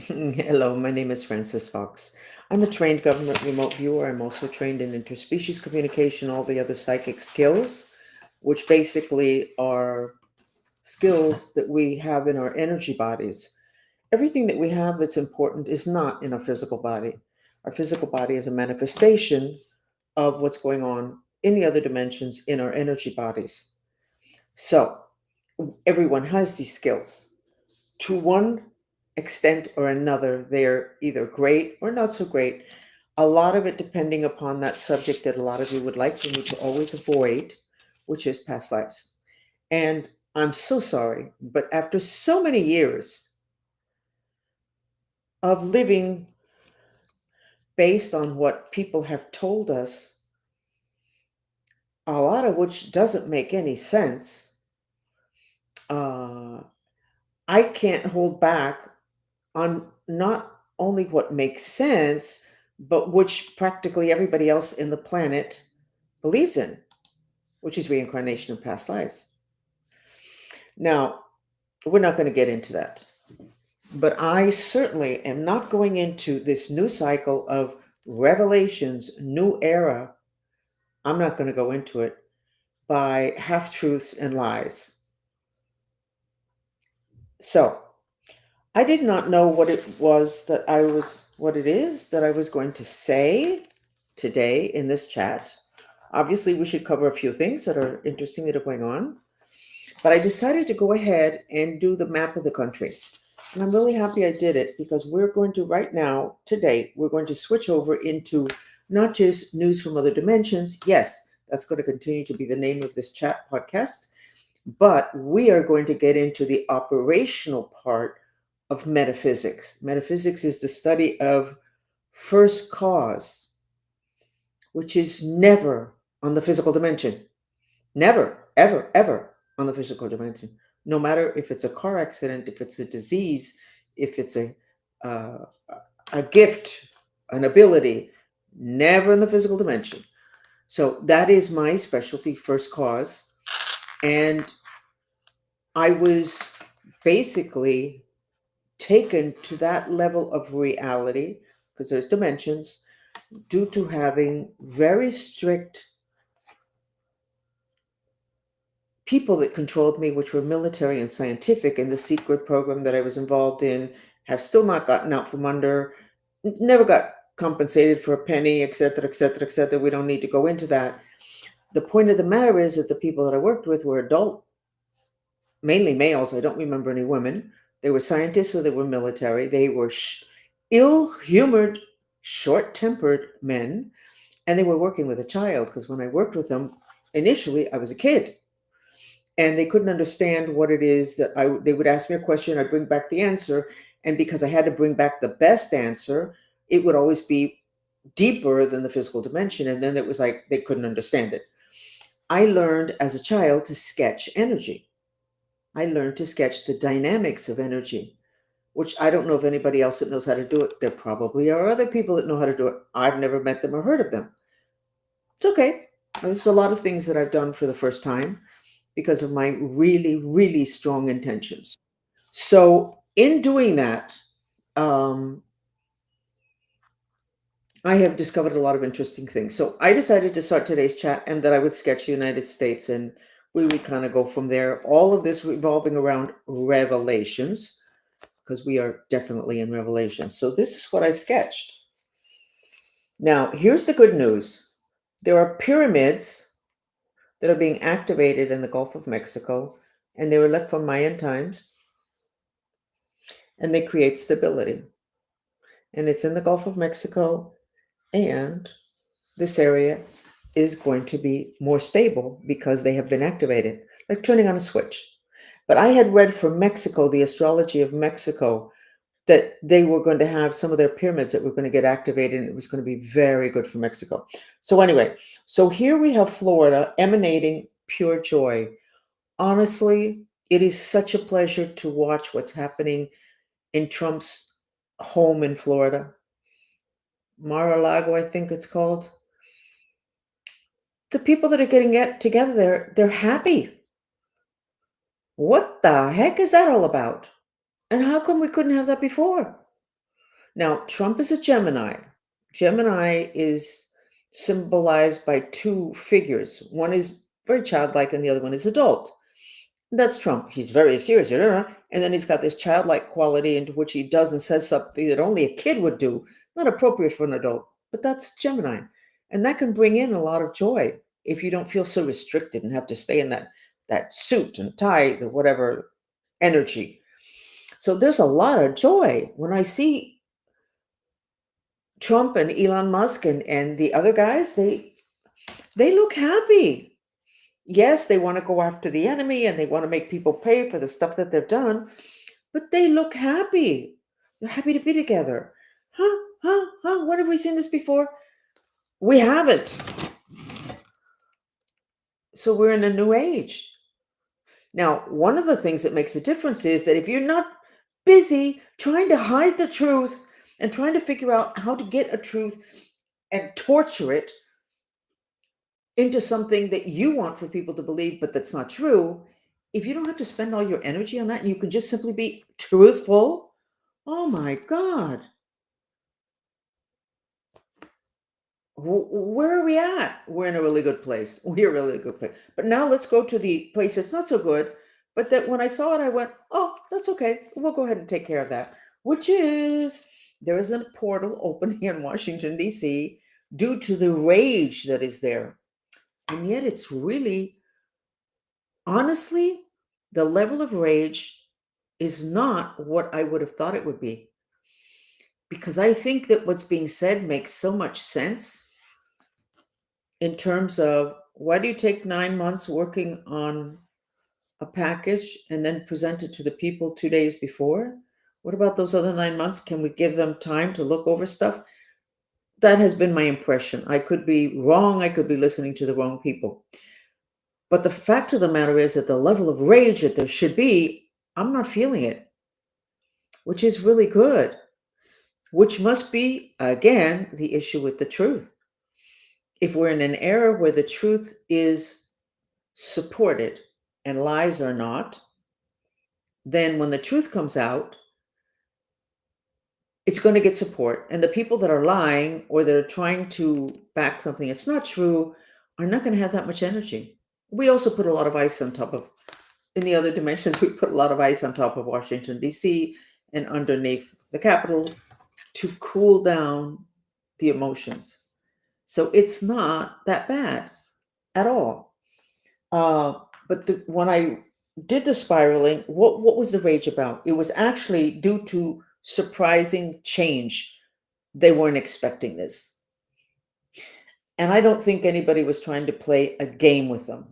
Hello, my name is Francis Fox. I'm a trained government remote viewer. I'm also trained in interspecies communication, all the other psychic skills, which basically are skills that we have in our energy bodies. Everything that we have that's important is not in our physical body. Our physical body is a manifestation of what's going on in the other dimensions in our energy bodies. So, everyone has these skills. To one extent or another, they're either great or not so great. A lot of it depending upon that subject that a lot of you would like for me to always avoid, which is past lives. And I'm so sorry, but after so many years of living based on what people have told us, a lot of which doesn't make any sense, uh, I can't hold back on not only what makes sense, but which practically everybody else in the planet believes in, which is reincarnation of past lives. Now, we're not going to get into that, but I certainly am not going into this new cycle of revelations, new era. I'm not going to go into it by half truths and lies. So, I did not know what it was that what it is that I was going to say today in this chat. Obviously, we should cover a few things that are interesting that are going on, but I decided to go ahead and do the map of the country. And I'm really happy I did it because we're going to, right now, today, we're going to switch over into not just news from other dimensions. Yes, that's going to continue to be the name of this chat podcast, but we are going to get into the operational part of metaphysics. Metaphysics is the study of first cause, which is never on the physical dimension. Never, ever, ever on the physical dimension. No matter if it's a car accident, if it's a disease, if it's uh, a gift, an ability, never in the physical dimension. So that is my specialty, first cause. And I was basically taken to that level of reality, because there's dimensions, due to having very strict people that controlled me, which were military and scientific, and the secret program that I was involved in have still not gotten out from under, never got compensated for a penny, et cetera, et cetera, et cetera. We don't need to go into that. The point of the matter is that the people that I worked with were adult, mainly males. I don't remember any women. They were scientists or they were military. They were ill-humored, short-tempered men, and they were working with a child, because when I worked with them, initially I was a kid. And they couldn't understand what it is that they would ask me a question, I'd bring back the answer, and because I had to bring back the best answer, it would always be deeper than the physical dimension, and then it was like they couldn't understand it. I learned as a child to sketch energy. I learned to sketch the dynamics of energy, which I don't know of anybody else that knows how to do it. There probably are other people that know how to do it. I've never met them or heard of them. It's okay. There's a lot of things that I've done for the first time because of my really, really strong intentions. So, in doing that, um, I have discovered a lot of interesting things. So, I decided to start today's chat and that I would sketch the United States and we would kind of go from there. All of this revolving around revelations, because we are definitely in Revelation. So, this is what I sketched. Now, here's the good news there are pyramids that are being activated in the Gulf of Mexico, and they were left from Mayan times, and they create stability. And it's in the Gulf of Mexico, and this area is going to be more stable because they have been activated, like turning on a switch. But I had read from Mexico, the astrology of Mexico, that they were going to have some of their pyramids that were going to get activated, and it was going to be very good for Mexico. So anyway, so here we have Florida emanating pure joy. Honestly, it is such a pleasure to watch what's happening in Trump's home in Florida. Mar-a-Lago, I think it's called. The people that are getting together there, they're happy. What the heck is that all about? And how come we couldn't have that before? Now, Trump is a Gemini. Gemini is symbolized by two figures. One is very childlike and the other one is adult. That's Trump. He's very serious. And then he's got this childlike quality into which he does and says something that only a kid would do, not appropriate for an adult. But that's Gemini. And that can bring in a lot of joy if you don't feel so restricted and have to stay in that suit and tie, the whatever energy. So there's a lot of joy when I see Trump and Elon Musk and the other guys. They look happy. Yes, they want to go after the enemy and they want to make people pay for the stuff that they've done, but they look happy. They're happy to be together. Huh? Huh? Huh? When have we seen this before? We haven't. So we're in a new age. Now, one of the things that makes a difference is that if you're not busy trying to hide the truth and trying to figure out how to get a truth and torture it into something that you want for people to believe, but that's not true, if you don't have to spend all your energy on that and you can just simply be truthful, oh my God, where are we at? We're in a really good place. We're a really good place. But now let's go to the place that's not so good. But that when I saw it, I went, oh, that's okay. We'll go ahead and take care of that, which is there is a portal opening in Washington, D.C. due to the rage that is there. And yet it's really, honestly, the level of rage is not what I would have thought it would be. Because I think that what's being said makes so much sense in terms of why do you take 9 months working on a package and then present it to the people 2 days before? What about those other 9 months? Can we give them time to look over stuff? That has been my impression. I could be wrong. I could be listening to the wrong people. But the fact of the matter is that the level of rage that there should be, I'm not feeling it, which is really good, which must be, again, the issue with the truth. If we're in an era where the truth is supported and lies are not, then when the truth comes out, it's going to get support. And the people that are lying or that are trying to back something that's not true are not going to have that much energy. We also put a lot of ice on top of, in the other dimensions, we put a lot of ice on top of Washington, D.C. and underneath the Capitol to cool down the emotions. So it's not that bad at all. When I did the spiraling, what was the rage about? It was actually due to surprising change. They weren't expecting this. And I don't think anybody was trying to play a game with them.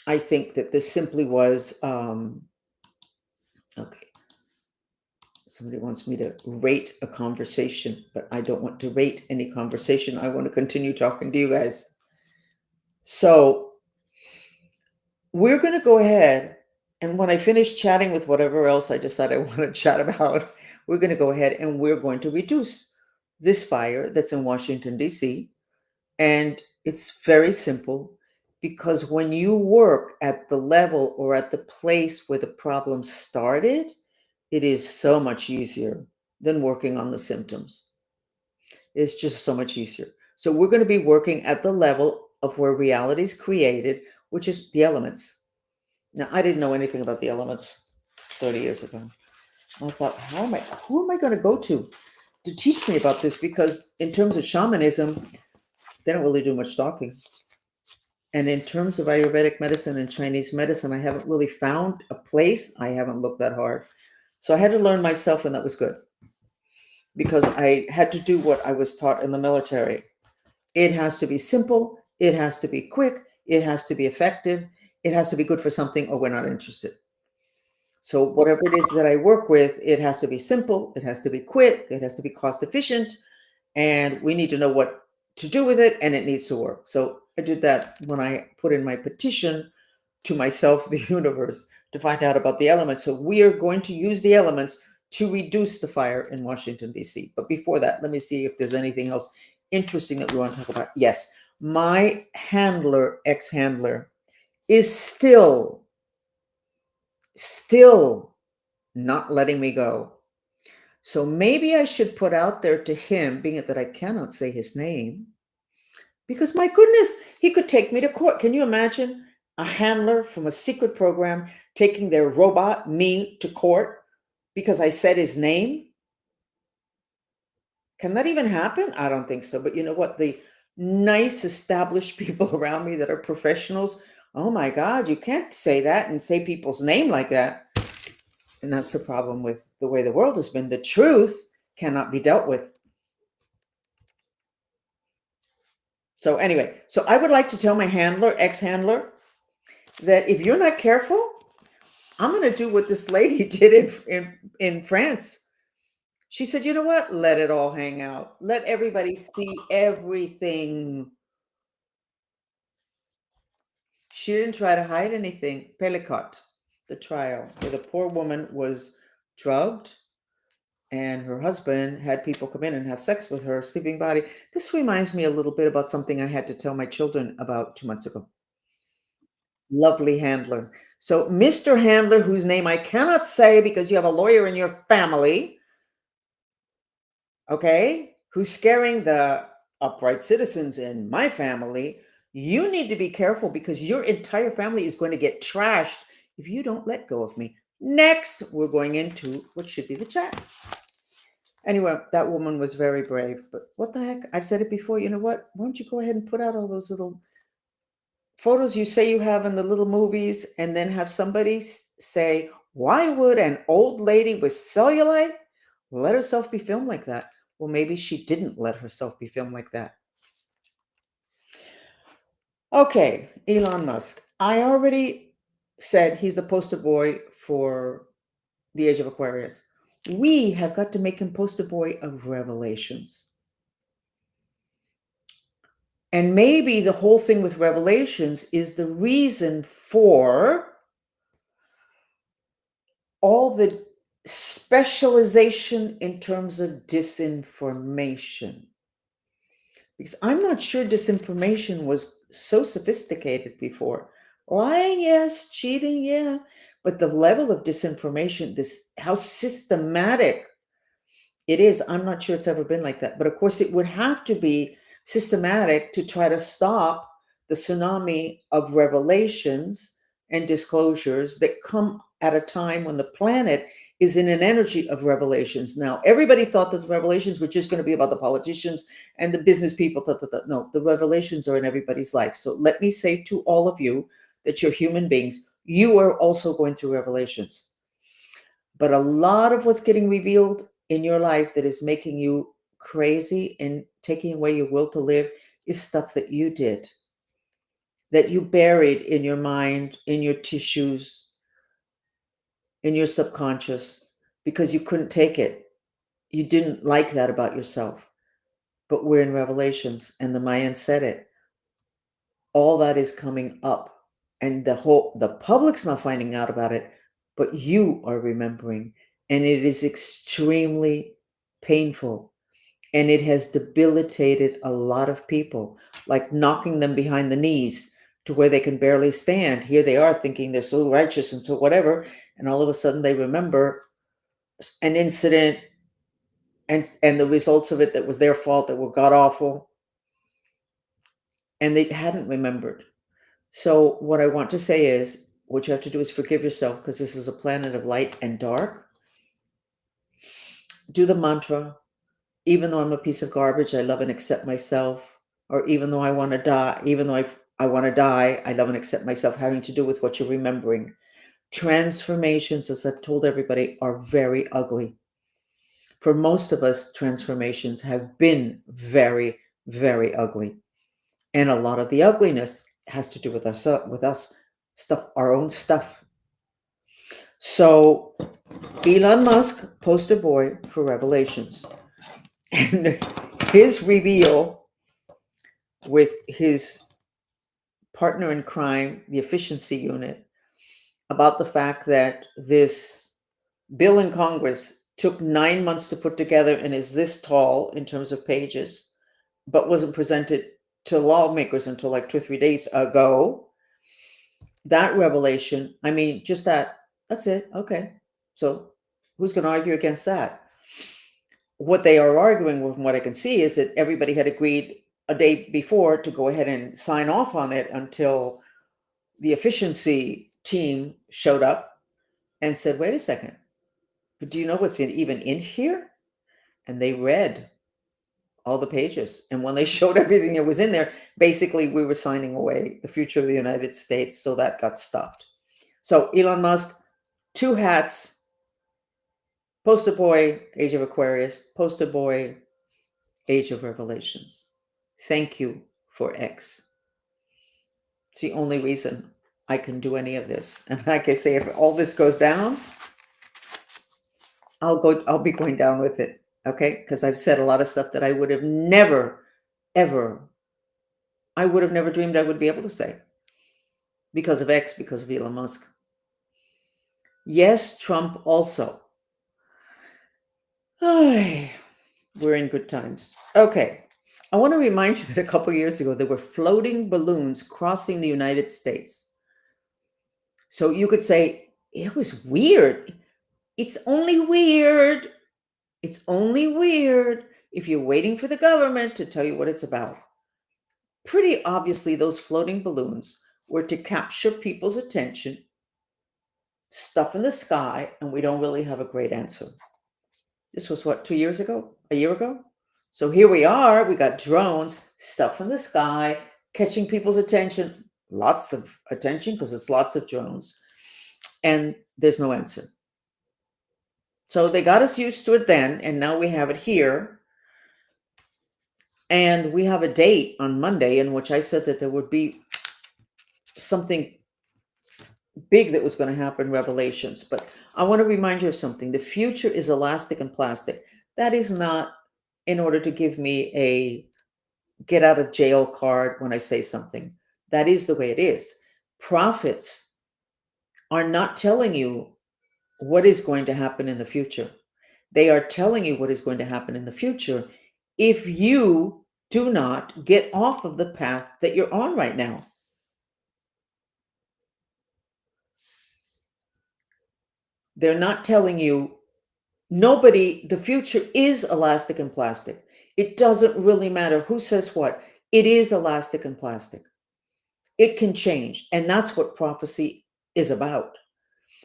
I think that this simply was, okay, somebody wants me to rate a conversation, but I don't want to rate any conversation. I want to continue talking to you guys. So we're going to go ahead, and when I finish chatting with whatever else I decide I want to chat about, we're going to go ahead and we're going to reduce this fire that's in Washington, D.C. And it's very simple because when you work at the level or at the place where the problem started, it is so much easier than working on the symptoms. It's just so much easier. So we're going to be working at the level of where reality is created, which is the elements. Now, I didn't know anything about the elements 30 years ago. I thought, who am I going to go to teach me about this? Because in terms of shamanism, they don't really do much talking. And in terms of Ayurvedic medicine and Chinese medicine, I haven't really found a place. I haven't looked that hard. So I had to learn myself, and that was good. Because I had to do what I was taught in the military. It has to be simple. It has to be quick. It has to be effective. It has to be good for something, or we're not interested. So whatever it is that I work with, it has to be simple, it has to be quick, it has to be cost efficient, and we need to know what to do with it, and it needs to work. So I did that when I put in my petition to myself, the universe, to find out about the elements. So we are going to use the elements to reduce the fire in Washington, D.C. But before that, let me see if there's anything else interesting that we want to talk about. Yes, my handler, ex-handler, is still not letting me go. So maybe I should put out there to him, being it that I cannot say his name, because my goodness, he could take me to court. Can you imagine a handler from a secret program taking their robot, me, to court because I said his name? Can that even happen? I don't think so. But you know what? The nice established people around me that are professionals, oh my God, you can't say that and say people's name like that. And that's the problem with the way the world has been. The truth cannot be dealt with. So anyway, so I would like to tell my handler, ex-handler, that if you're not careful, I'm going to do what this lady did in France. She said, you know what? Let it all hang out. Let everybody see everything. She didn't try to hide anything. Pelicot, the trial, where the poor woman was drugged and her husband had people come in and have sex with her sleeping body. This reminds me a little bit about something I had to tell my children about 2 months ago. Lovely handler. So, Mr. Handler, whose name I cannot say because you have a lawyer in your family, okay, who's scaring the upright citizens in my family, you need to be careful because your entire family is going to get trashed if you don't let go of me. Next, we're going into what should be the chat. Anyway, that woman was very brave, but what the heck? I've said it before. You know what? Why don't you go ahead and put out all those little photos you say you have in the little movies and then have somebody say, why would an old lady with cellulite let herself be filmed like that? Well, maybe she didn't let herself be filmed like that. Okay, Elon Musk. I already said he's the poster boy for the age of Aquarius. We have got to make him poster boy of revelations. And maybe the whole thing with revelations is the reason for all the specialization in terms of disinformation. Because I'm not sure disinformation was so sophisticated before. Lying, yes, cheating, yeah. But the level of disinformation, this how systematic it is, I'm not sure it's ever been like that. But of course, it would have to be systematic to try to stop the tsunami of revelations and disclosures that come at a time when the planet is in an energy of revelations. Now, everybody thought that the revelations were just going to be about the politicians and the business people. No, the revelations are in everybody's life. So let me say to all of you that you're human beings. You are also going through revelations. But a lot of what's getting revealed in your life that is making you crazy and taking away your will to live is stuff that you did, that you buried in your mind, in your tissues, in your subconscious, because you couldn't take it. You didn't like that about yourself. But we're in Revelations, and the Mayans said it. All that is coming up, and the public's not finding out about it, but you are remembering, and it is extremely painful, and it has debilitated a lot of people, like knocking them behind the knees to where they can barely stand. Here they are thinking they're so righteous and so whatever, and all of a sudden they remember an incident and the results of it that was their fault, that were god awful, and they hadn't remembered. So what I want to say is, what you have to do is forgive yourself, because this is a planet of light and dark. Do the mantra, even though I'm a piece of garbage, I love and accept myself. Or even though I want to die, even though I want to die, I love and accept myself, having to do with what you're remembering. Transformations, as I've told everybody, are very ugly. For most of us, transformations have been very, very ugly. And a lot of the ugliness has to do with us stuff, our own stuff. So Elon Musk, poster boy for revelations. And his reveal with his partner in crime, the efficiency unit, about the fact that this bill in Congress took 9 months to put together and is this tall in terms of pages, but wasn't presented to lawmakers until like 2 or 3 days ago. That revelation, I mean, just that's it. Okay. So who's going to argue against that? what they are arguing, from what I can see, is that everybody had agreed a day before to go ahead and sign off on it until the efficiency team showed up and said, wait a second, but do you know what's even in here? And they read all the pages. And when they showed everything that was in there, basically we were signing away the future of the United States. So that got stopped. So Elon Musk, two hats, poster boy, Age of Aquarius, poster boy, Age of Revelations. Thank you for X. It's the only reason I can do any of this. And like I say, if all this goes down, I'll be going down with it. Okay? Because I've said a lot of stuff that I would have never, ever, I would have never dreamed I would be able to say because of X, because of Elon Musk. Yes, Trump also. Ay, we're in good times. Okay. I want to remind you that a couple years ago, there were floating balloons crossing the United States. So you could say, it was weird. It's only weird. It's only weird if you're waiting for the government to tell you what it's about. Pretty obviously, those floating balloons were to capture people's attention, stuff in the sky, and we don't really have a great answer. This was what, 2 years ago? A year ago? So here we are. We got drones, stuff from the sky, catching people's attention, lots of attention because it's lots of drones, and there's no answer. So they got us used to it then, and now we have it here. And we have a date on Monday in which I said that there would be something big that was going to happen, revelations. But I want to remind you of something. The future is elastic and plastic. That is not in order to give me a get out of jail card when I say something. That is the way it is. Prophets are not telling you what is going to happen in the future. They are telling you what is going to happen in the future if you do not get off of the path that you're on right now. They're not telling you, the future is elastic and plastic. It doesn't really matter who says what. It is elastic and plastic. It can change. And that's what prophecy is about.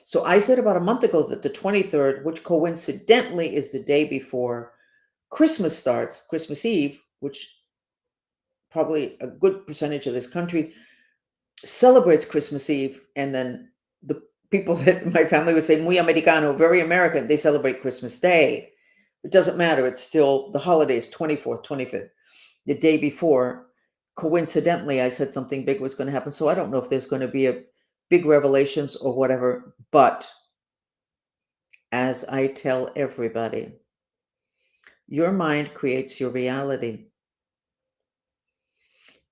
So I said about a month ago that the 23rd, which coincidentally is the day before Christmas starts, Christmas Eve, which probably a good percentage of this country celebrates Christmas Eve. And then the people that my family would say, muy americano, very American, they celebrate Christmas Day. It doesn't matter. It's still the holidays, 24th, 25th, the day before. Coincidentally, I said something big was going to happen. So I don't know if there's going to be a big revelations or whatever. But as I tell everybody, your mind creates your reality.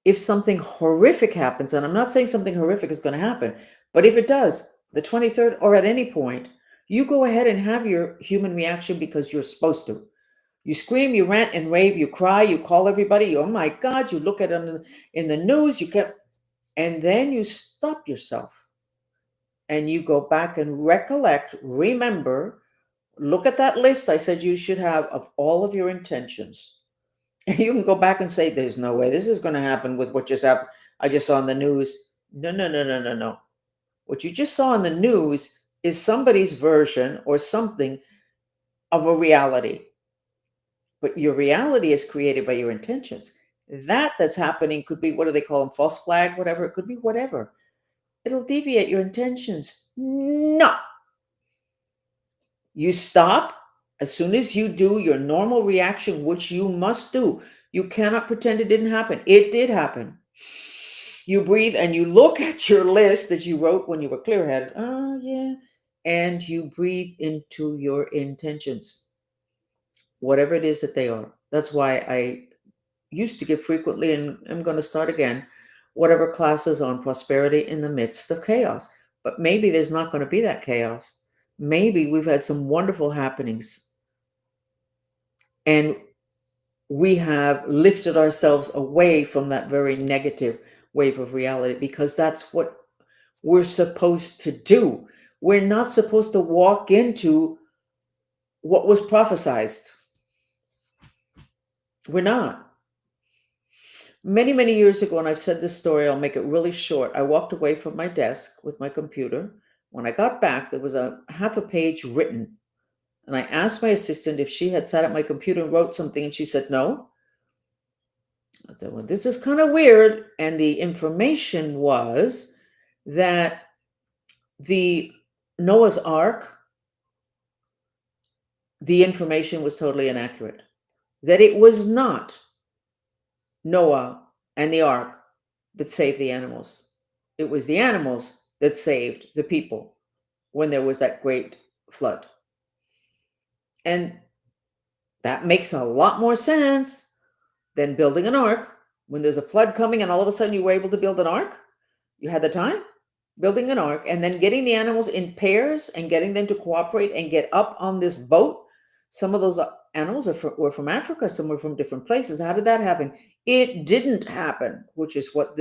If something horrific happens, and I'm not saying something horrific is going to happen, but if it does, the 23rd or at any point, you go ahead and have your human reaction because you're supposed to. You scream, you rant and rave, you cry, you call everybody, oh my God, you look at it in the news, and then you stop yourself and you go back and recollect, remember, look at that list I said you should have of all of your intentions. And you can go back and say, there's no way this is going to happen with what just happened. I just saw on the news. No, no, no, no, no, no. What you just saw on the news is somebody's version or something of a reality. But your reality is created by your intentions. That's happening could be, what do they call them? False flag, whatever. It could be whatever. It'll deviate your intentions. No. You stop as soon as you do your normal reaction, which you must do. You cannot pretend it didn't happen. It did happen. You breathe and you look at your list that you wrote when you were clear-headed. Oh, yeah. And you breathe into your intentions, whatever it is that they are. That's why I used to give frequently, and I'm going to start again, whatever classes on prosperity in the midst of chaos. But maybe there's not going to be that chaos. Maybe we've had some wonderful happenings and we have lifted ourselves away from that very negative wave of reality because that's what we're supposed to do. We're not supposed to walk into what was prophesized. We're not. Many, many years ago, and I've said this story, I'll make it really short. I walked away from my desk with my computer. When I got back, there was a half a page written. And I asked my assistant if she had sat at my computer and wrote something, and she said no. I said, well, this is kind of weird. And the information was that the Noah's Ark, the information was totally inaccurate. That it was not Noah and the ark that saved the animals. It was the animals that saved the people when there was that great flood. And that makes a lot more sense than building an ark. When there's a flood coming and all of a sudden you were able to build an ark, you had the time building an ark and then getting the animals in pairs and getting them to cooperate and get up on this boat. Some of those animals were from Africa, some were from different places. How did that happen? It didn't happen, which is what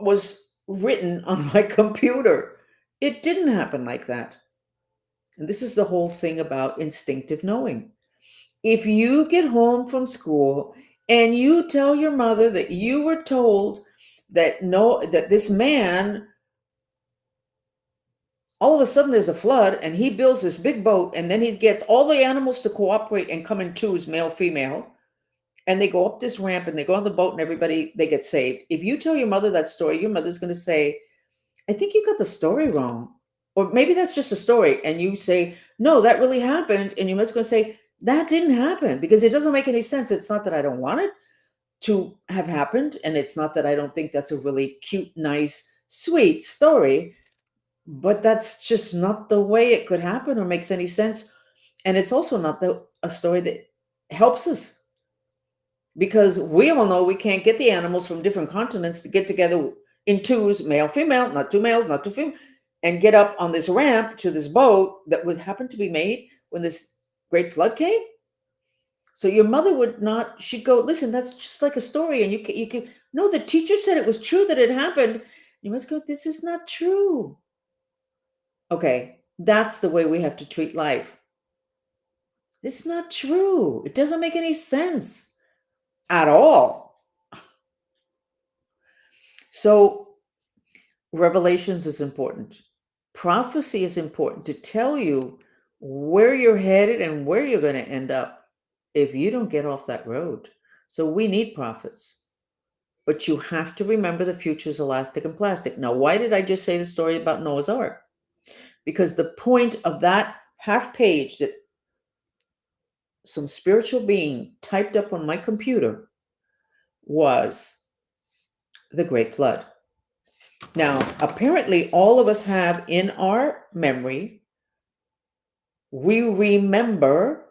was written on my computer. It didn't happen like that. And this is the whole thing about instinctive knowing. If you get home from school and you tell your mother that you were told that this man, all of a sudden there's a flood and he builds this big boat and then he gets all the animals to cooperate and come in twos, male, female, and they go up this ramp and they go on the boat and everybody, they get saved. If you tell your mother that story, your mother's going to say, I think you got the story wrong. Or maybe that's just a story. And you say, no, that really happened. And your mother's going to say, that didn't happen because it doesn't make any sense. It's not that I don't want it to have happened. And it's not that I don't think that's a really cute, nice, sweet story. But that's just not the way it could happen or makes any sense. And it's also not a story that helps us because we all know we can't get the animals from different continents to get together in twos, male, female, not two males, not two females, and get up on this ramp to this boat that would happen to be made when this great flood came. So your mother would not, she'd go, listen, that's just like a story. And you can, no, the teacher said it was true that it happened. You must go, this is not true. Okay, that's the way we have to treat life. It's not true. It doesn't make any sense at all. So revelations is important. Prophecy is important to tell you where you're headed and where you're going to end up if you don't get off that road. So we need prophets. But you have to remember the future is elastic and plastic. Now, why did I just say the story about Noah's Ark? Because the point of that half page that some spiritual being typed up on my computer was the Great Flood. Now, apparently, all of us have in our memory, we remember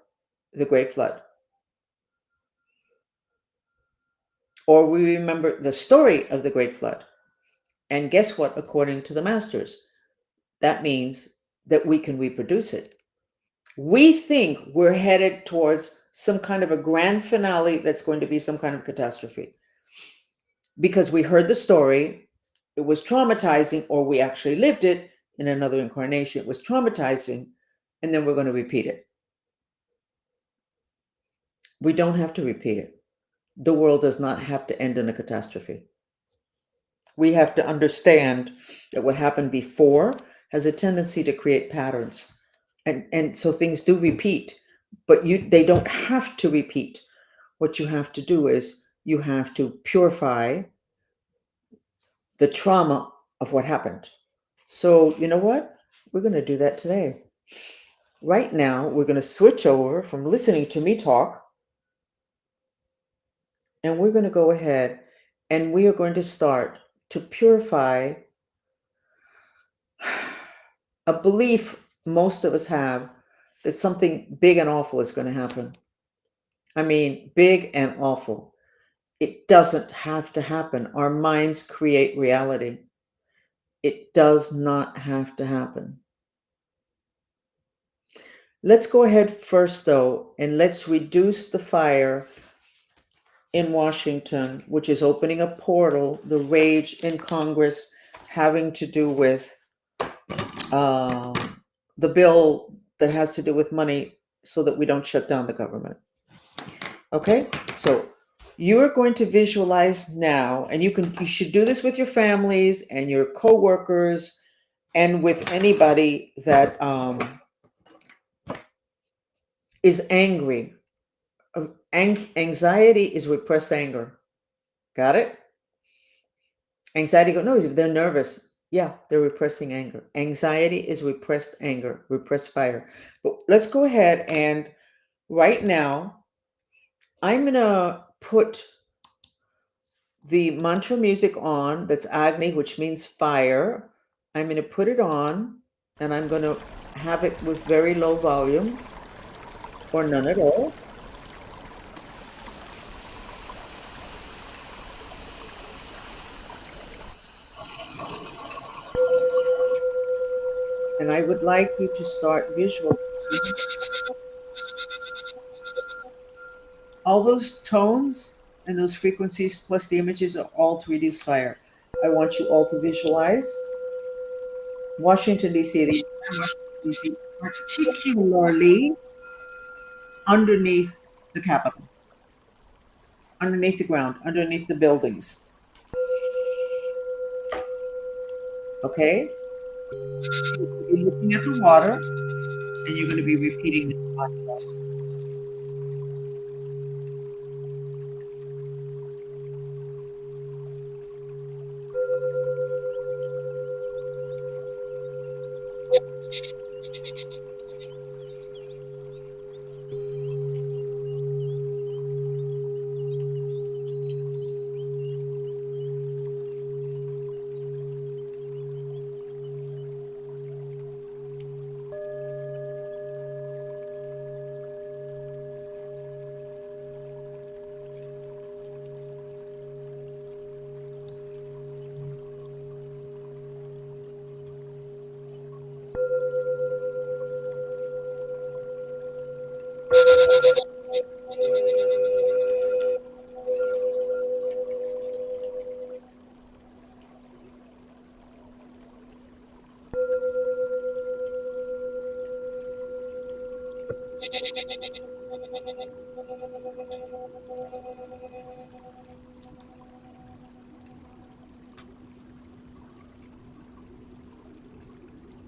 the Great Flood. Or we remember the story of the Great Flood. And guess what? According to the masters, that means that we can reproduce it. We think we're headed towards some kind of a grand finale that's going to be some kind of catastrophe. Because we heard the story, it was traumatizing, or we actually lived it in another incarnation. It was traumatizing, and then we're going to repeat it. We don't have to repeat it. The world does not have to end in a catastrophe. We have to understand that what happened before has a tendency to create patterns. And so things do repeat, but they don't have to repeat. What you have to do is you have to purify the trauma of what happened. So you know what? We're going to do that today. Right now, we're going to switch over from listening to me talk, and we're going to go ahead and we are going to start to purify a belief most of us have that something big and awful is going to happen. I mean, big and awful. It doesn't have to happen. Our minds create reality. It does not have to happen. Let's go ahead first, though, and let's reduce the fire in Washington, which is opening a portal, the rage in Congress having to do with the bill that has to do with money so that we don't shut down the government. Okay, so you are going to visualize now, and you should do this with your families and your coworkers and with anybody that is angry. Anxiety is repressed anger. Got it? Anxiety go no, they're nervous. Yeah, they're repressing anger. Anxiety is repressed anger, repressed fire. But let's go ahead and right now I'm gonna put the mantra music on. That's Agni, which means fire. I'm gonna put it on and I'm gonna have it with very low volume or none at all. And I would like you to start visualizing all those tones and those frequencies plus the images are all to reduce fire. I want you all to visualize Washington, D.C., the Washington, D.C., particularly underneath the Capitol, underneath the ground, underneath the buildings. Okay? You're looking at the water and you're going to be repeating this mantra.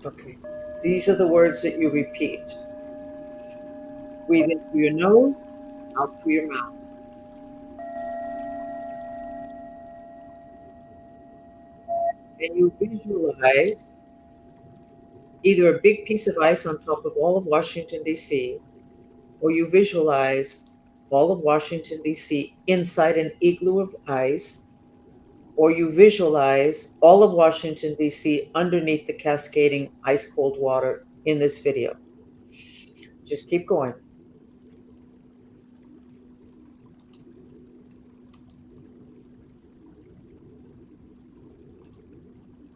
Okay. These are the words that you repeat. Breathe in through your nose, out through your mouth. And you visualize either a big piece of ice on top of all of Washington, D.C., or you visualize all of Washington, D.C. inside an igloo of ice, or you visualize all of Washington, D.C. underneath the cascading ice cold water in this video. Just keep going.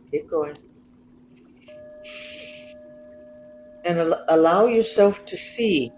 Keep going. And allow yourself to see.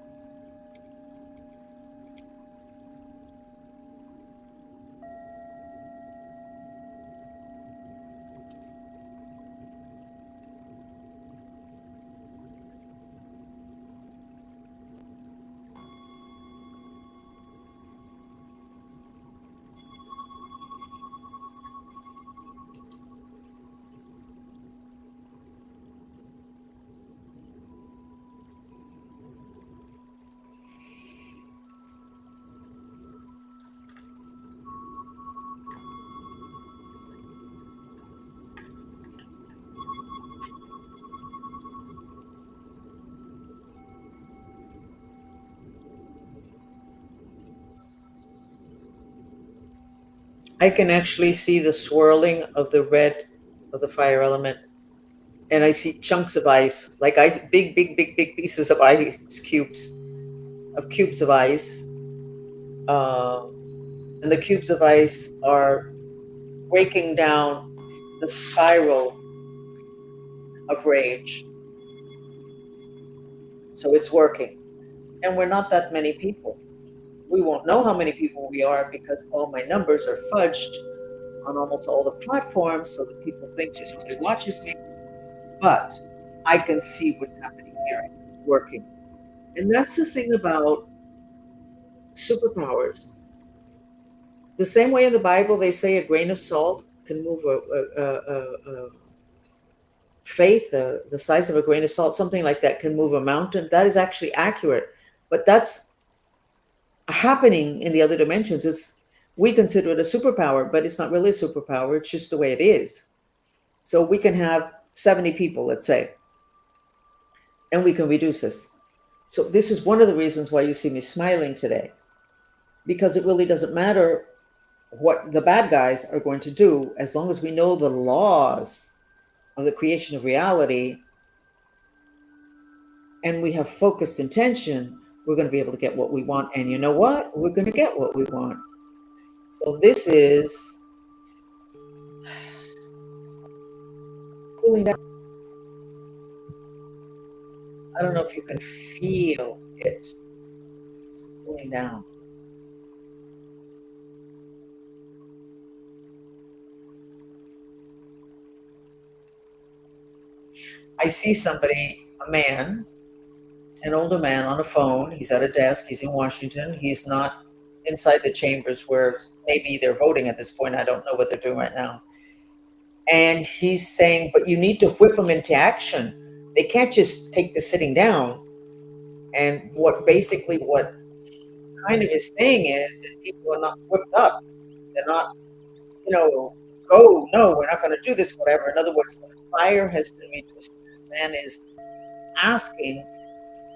I can actually see the swirling of the red of the fire element. And I see chunks of ice, like ice, big, big, big, big pieces of ice cubes of ice. Uh, and the cubes of ice are breaking down the spiral of rage. So it's working. And we're not that many people. We won't know how many people we are because all my numbers are fudged on almost all the platforms so that people think that nobody watches me. But I can see what's happening here. It's working. And that's the thing about superpowers. The same way in the Bible they say a grain of salt can move a faith, the size of a grain of salt, something like that can move a mountain. That is actually accurate. But that's happening in the other dimensions. We consider it a superpower, but it's not really a superpower. It's just the way it is. So we can have 70 people, let's say, and we can reduce this. So this is one of the reasons why you see me smiling today, because it really doesn't matter what the bad guys are going to do as long as we know the laws of the creation of reality and we have focused intention. We're going to be able to get what we want. And you know what? We're going to get what we want. So this is cooling down. I don't know if you can feel it. It's cooling down. I see somebody, a man, an older man on a phone. He's at a desk. He's in Washington. He's not inside the chambers where maybe they're voting at this point. I don't know what they're doing right now. And he's saying, but you need to whip them into action. They can't just take the sitting down. And what kind of is saying is that people are not whipped up. They're not, go, no, we're not going to do this, whatever. In other words, the fire has been reduced. This man is asking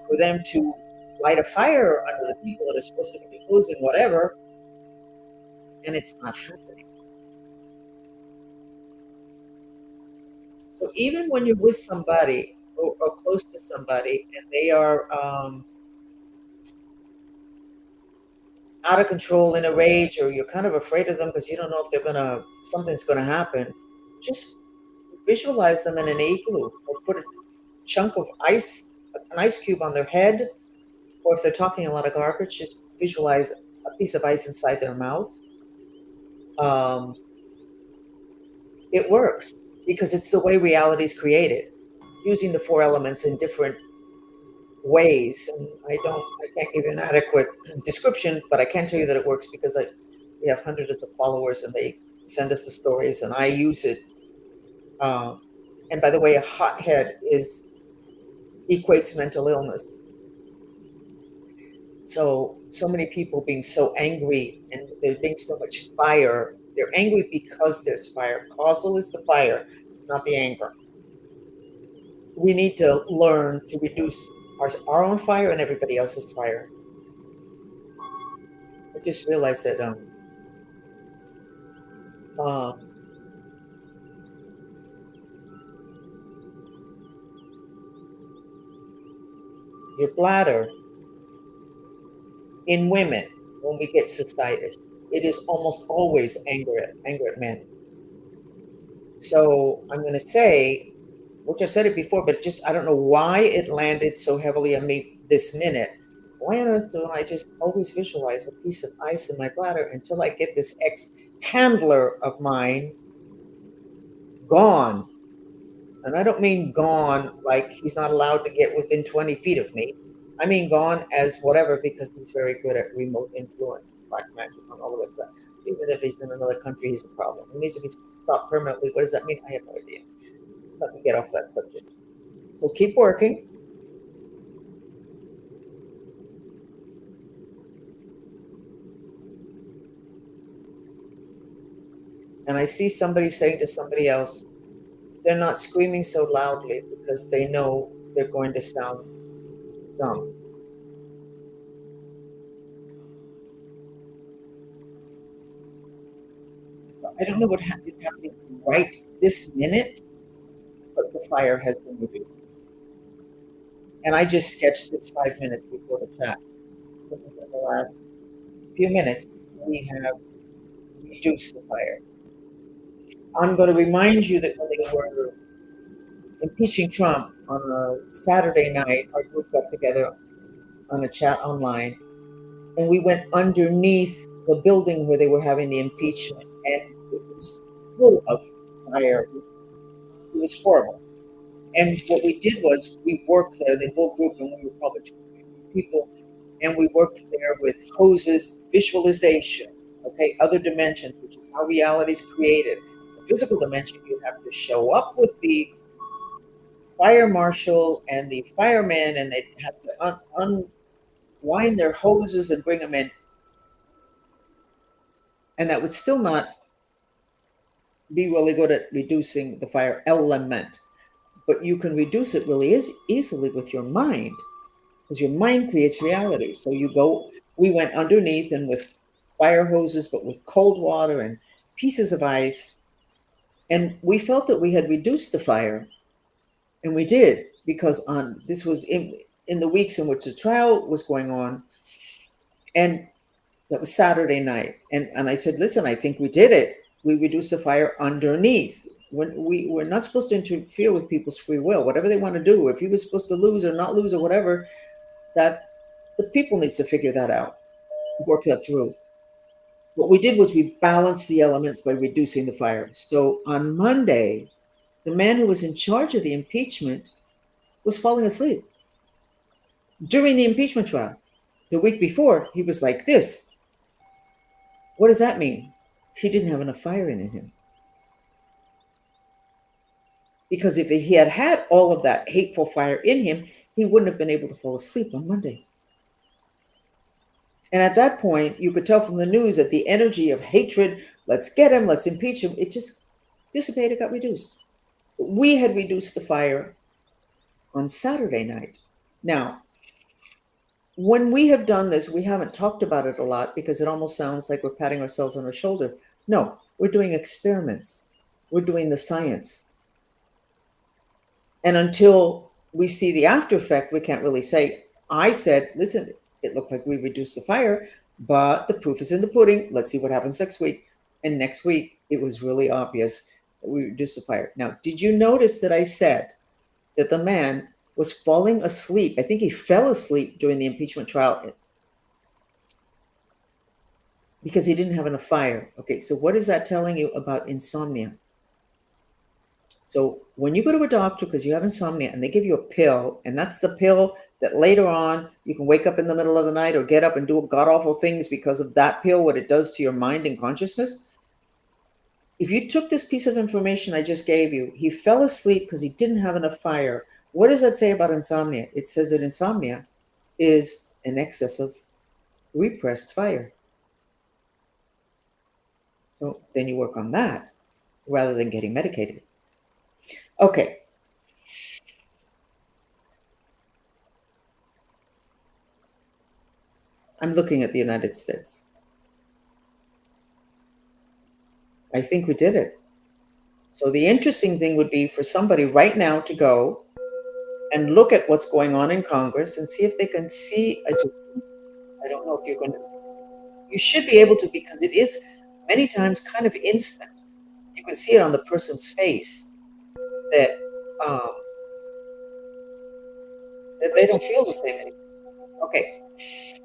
for them to light a fire under the people that are supposed to be closing whatever, and it's not happening. So even when you're with somebody or close to somebody and they are out of control in a rage, or you're kind of afraid of them because you don't know if something's gonna happen, just visualize them in an igloo or put a chunk of ice, an ice cube on their head, or if they're talking a lot of garbage, just visualize a piece of ice inside their mouth. Um, it works because it's the way reality is created, using the four elements in different ways. And I can't give you an adequate description, but I can tell you that it works because we have hundreds of followers and they send us the stories and I use it. Um, and by the way, a hothead equates mental illness. So many people being so angry and there being so much fire, they're angry because there's fire. Causal is the fire, not the anger. We need to learn to reduce our own fire and everybody else's fire. I just realized that um, your bladder in women, when we get cystitis, it is almost always anger at men. So I'm going to say, which I've said it before, but I don't know why it landed so heavily on me this minute. Why on earth don't I just always visualize a piece of ice in my bladder until I get this ex handler of mine gone? And I don't mean gone like he's not allowed to get within 20 feet of me. I mean gone as whatever, because he's very good at remote influence, black magic, and all the rest of that. Even if he's in another country, he's a problem. He needs to be stopped permanently. What does that mean? I have no idea. Let me get off that subject. So keep working. And I see somebody saying to somebody else, they're not screaming so loudly because they know they're going to sound dumb. So I don't know what is happening right this minute, but the fire has been reduced. And I just sketched this 5 minutes before the chat. So in the last few minutes, we have reduced the fire. I'm going to remind you that when they were impeaching Trump on a Saturday night, our group got together on a chat online, and we went underneath the building where they were having the impeachment, and it was full of fire. It was horrible. And what we did was we worked there, the whole group, and we were probably 250 people. And we worked there with hoses, visualization, okay, other dimensions, which is how reality is created. The physical dimension, you have to show up with the fire marshal and the firemen, and they have to unwind their hoses and bring them in. And that would still not be really good at reducing the fire element, but you can reduce it really easily with your mind, because your mind creates reality. So we went underneath and with fire hoses, but with cold water and pieces of ice. And we felt that we had reduced the fire. And we did, because this was in the weeks in which the trial was going on. And that was Saturday night. And I said, listen, I think we did it. We reduced the fire underneath. When we're not supposed to interfere with people's free will, whatever they want to do. If he was supposed to lose or not lose or whatever, that the people needs to figure that out, work that through. What we did was we balanced the elements by reducing the fire. So on Monday, the man who was in charge of the impeachment was falling asleep during the impeachment trial. The week before, he was like this. What does that mean? He didn't have enough fire in him. Because if he had had all of that hateful fire in him, he wouldn't have been able to fall asleep on Monday. And at that point, you could tell from the news that the energy of hatred, let's get him, let's impeach him, it just dissipated, got reduced. We had reduced the fire on Saturday night. Now, when we have done this, we haven't talked about it a lot because it almost sounds like we're patting ourselves on the shoulder. No, we're doing experiments. We're doing the science. And until we see the after effect, we can't really say. I said, listen, it looked like we reduced the fire, but the proof is in the pudding. Let's see what happens next week. And next week, it was really obvious that we reduced the fire. Now, did you notice that I said that the man was falling asleep? I think he fell asleep during the impeachment trial because he didn't have enough fire. Okay, so what is that telling you about insomnia? So when you go to a doctor because you have insomnia and they give you a pill, and that's the pill that later on you can wake up in the middle of the night or get up and do god awful things because of that pill, what it does to your mind and consciousness. If you took this piece of information I just gave you, he fell asleep because he didn't have enough fire. What does that say about insomnia? It says that insomnia is an excess of repressed fire. So then you work on that rather than getting medicated. Okay. I'm looking at the United States. I think we did it. So the interesting thing would be for somebody right now to go and look at what's going on in Congress and see if they can see a difference. I don't know if you're going to, you should be able to, because it is many times kind of instant. You can see it on the person's face that um, that they don't feel the same anymore. Okay,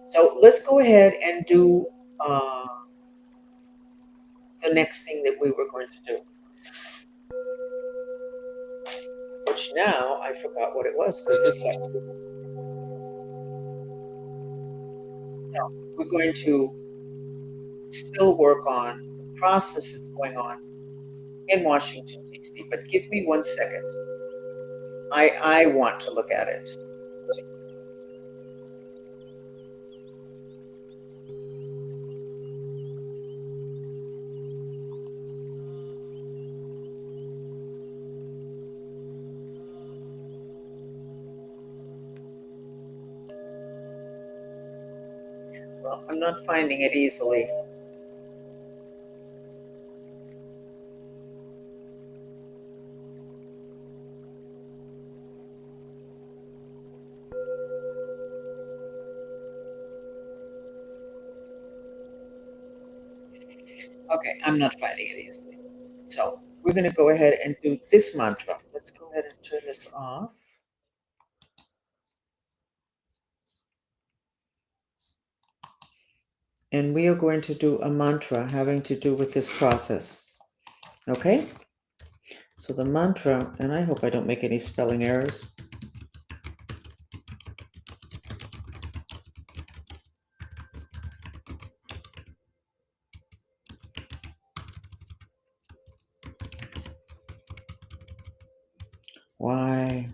so let's go ahead and do uh, the next thing that we were going to do, which now I forgot what it was because this got too. No, we're going to still work on the process that's going on in Washington, D.C., but give me 1 second. I want to look at it. Well, I'm not finding it easily. Okay, I'm not finding it easily. So we're going to go ahead and do this mantra. Let's go ahead and turn this off. And we are going to do a mantra having to do with this process. Okay? So the mantra, and I hope I don't make any spelling errors. Why?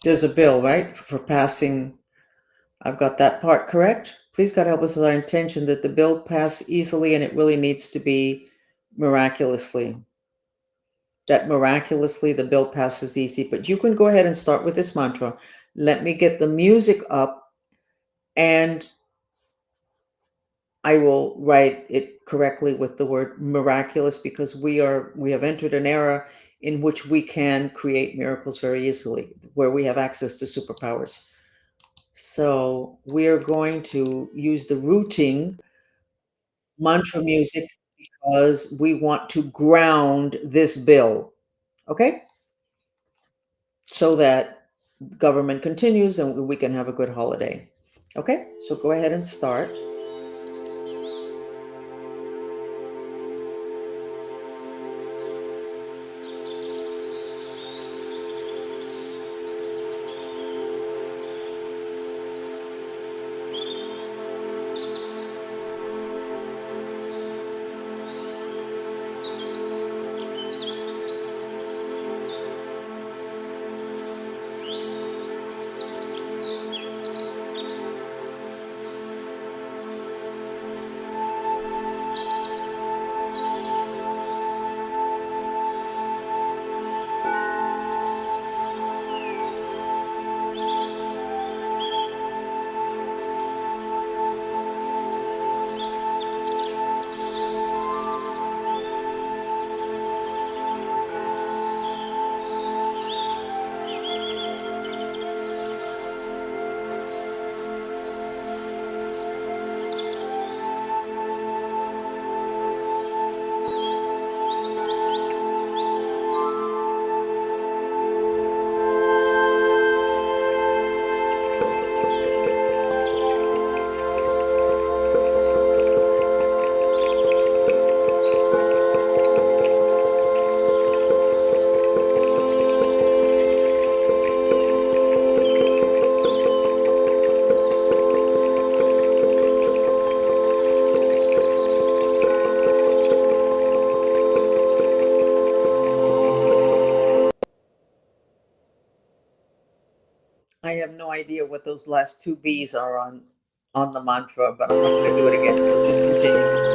There's a bill, right, for passing. I've got that part correct. Please God help us with our intention that the bill pass easily, and it really needs to be miraculously. That miraculously the bill passes easy. But you can go ahead and start with this mantra. Let me get the music up, and I will write it correctly with the word miraculous, because we have entered an era in which we can create miracles very easily, where we have access to superpowers. So we are going to use the routing mantra music because we want to ground this bill, okay? So that government continues and we can have a good holiday. Okay, so go ahead and start. I have no idea what those last two B's are on the mantra, but I'm not going to do it again. So just continue.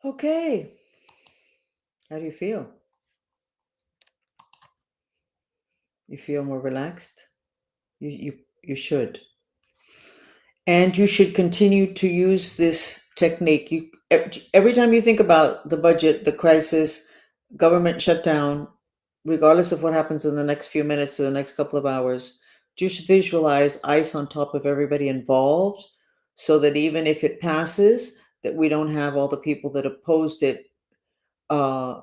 Okay. How do you feel? You feel more relaxed? You should. And you should continue to use this technique. Every time you think about the budget, the crisis, government shutdown, regardless of what happens in the next few minutes or the next couple of hours, just visualize ice on top of everybody involved so that even if it passes, that we don't have all the people that opposed it uh,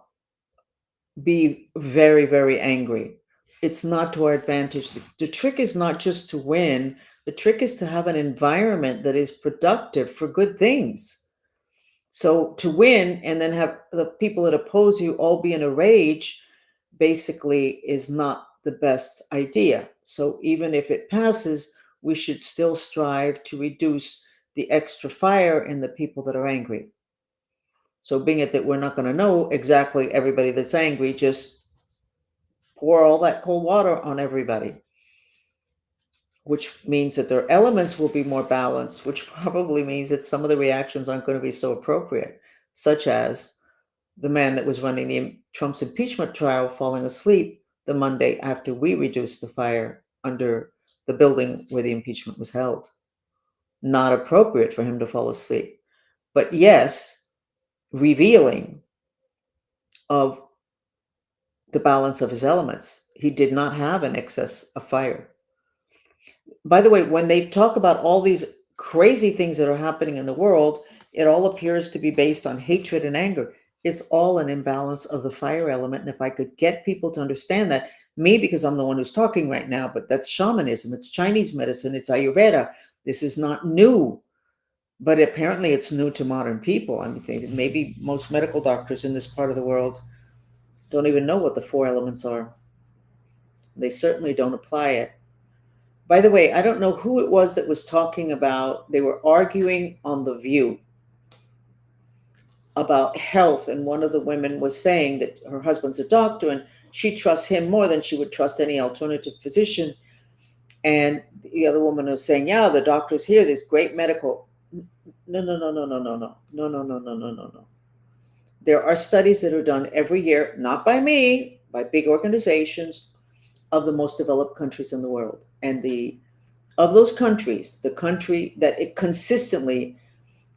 be very, very angry. It's not to our advantage. The trick is not just to win, the trick is to have an environment that is productive for good things. So to win and then have the people that oppose you all be in a rage basically is not the best idea. So even if it passes, we should still strive to reduce the extra fire in the people that are angry. So being it that we're not going to know exactly everybody that's angry, just pour all that cold water on everybody, which means that their elements will be more balanced, which probably means that some of the reactions aren't going to be so appropriate, such as the man that was running the Trump's impeachment trial falling asleep the Monday after we reduced the fire under the building where the impeachment was held. Not appropriate for him to fall asleep, but yes, revealing of the balance of his elements. He did not have an excess of fire. By the way, when they talk about all these crazy things that are happening in the world, It all appears to be based on hatred and anger. It's all an imbalance of the fire element. And if I could get people to understand that, me, because I'm the one who's talking right now, but that's shamanism, it's Chinese medicine, it's Ayurveda. This is not new, but apparently it's new to modern people. I mean, maybe most medical doctors in this part of the world don't even know what the four elements are. They certainly don't apply it. By the way, I don't know who it was that was talking about, they were arguing on The View about health, and one of the women was saying that her husband's a doctor and she trusts him more than she would trust any alternative physician. And the other woman was saying, yeah, the doctor's here, there's great medical. No, no, no, no, no, no, no, no, no, no, no, no, no, no. There are studies that are done every year, not by me, by big organizations, of the most developed countries in the world. And of those countries, the country that it consistently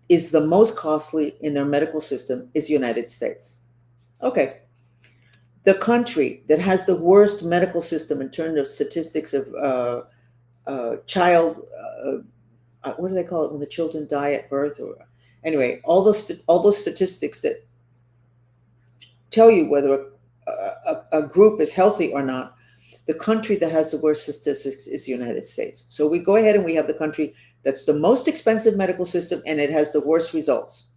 is the most costly in their medical system is the United States. Okay. The country that has the worst medical system in terms of statistics of child, what do they call it when the children die at birth? Or anyway, all those statistics that tell you whether a group is healthy or not. The country that has the worst statistics is the United States. So we go ahead and we have the country that's the most expensive medical system, and it has the worst results.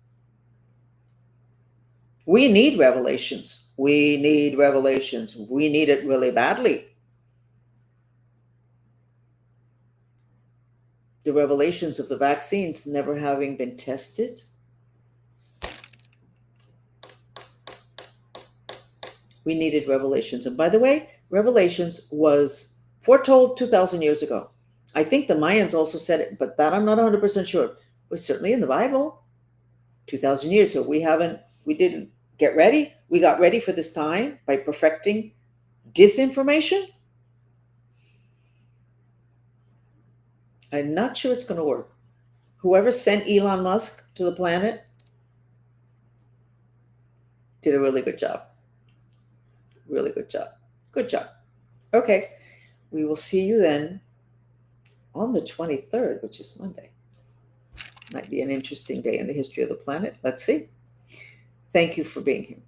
We need revelations. We need revelations. We need it really badly. The revelations of the vaccines never having been tested. We needed revelations. And by the way, revelations was foretold 2,000 years ago. I think the Mayans also said it, but that I'm not 100% sure. But certainly in the Bible, 2,000 years. So we didn't get ready. We got ready for this time by perfecting disinformation. I'm not sure it's going to work. Whoever sent Elon Musk to the planet did a really good job. Really good job. Good job. Okay. We will see you then on the 23rd, which is Monday. Might be an interesting day in the history of the planet. Let's see. Thank you for being here.